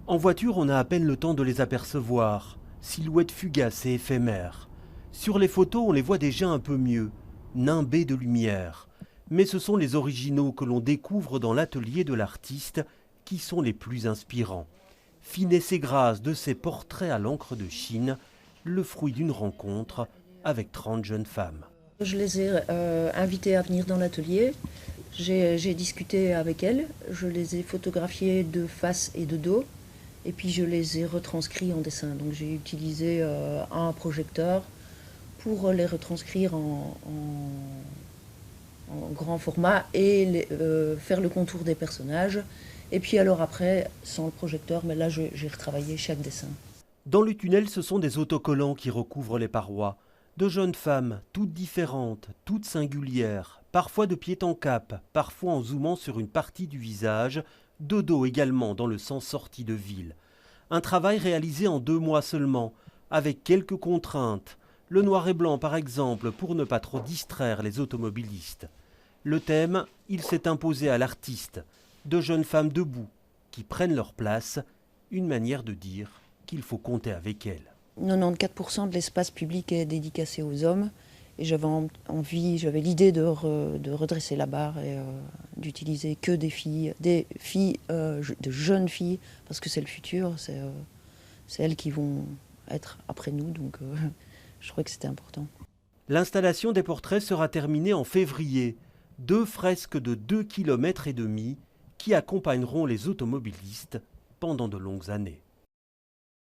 En voiture, on a à peine le temps de les apercevoir, silhouettes fugaces et éphémères. Sur les photos, on les voit déjà un peu mieux, nimbés de lumière. Mais ce sont les originaux que l'on découvre dans l'atelier de l'artiste qui sont les plus inspirants. Finesse et grâce de ces portraits à l'encre de Chine, le fruit d'une rencontre avec 30 jeunes femmes. Je les ai invitées à venir dans l'atelier. J'ai discuté avec elles. Je les ai photographiées de face et de dos. Et puis je les ai retranscrits en dessin. Donc j'ai utilisé un projecteur pour les retranscrire en grand format et faire le contour des personnages. Et puis alors après, sans le projecteur, mais là j'ai retravaillé chaque dessin. Dans le tunnel, ce sont des autocollants qui recouvrent les parois. De jeunes femmes, toutes différentes, toutes singulières, parfois de pied en cap, parfois en zoomant sur une partie du visage, de dos également dans le sens sorti de ville. Un travail réalisé en 2 mois seulement, avec quelques contraintes. Le noir et blanc par exemple, pour ne pas trop distraire les automobilistes. Le thème, il s'est imposé à l'artiste. De jeunes femmes debout, qui prennent leur place, une manière de dire qu'il faut compter avec elles. 94% de l'espace public est dédicacé aux hommes. Et j'avais l'idée de redresser la barre et d'utiliser que des filles, de jeunes filles, parce que c'est le futur, c'est elles qui vont être après nous, donc je trouvais que c'était important. L'installation des portraits sera terminée en février. 2 fresques de 2,5 km qui accompagneront les automobilistes pendant de longues années.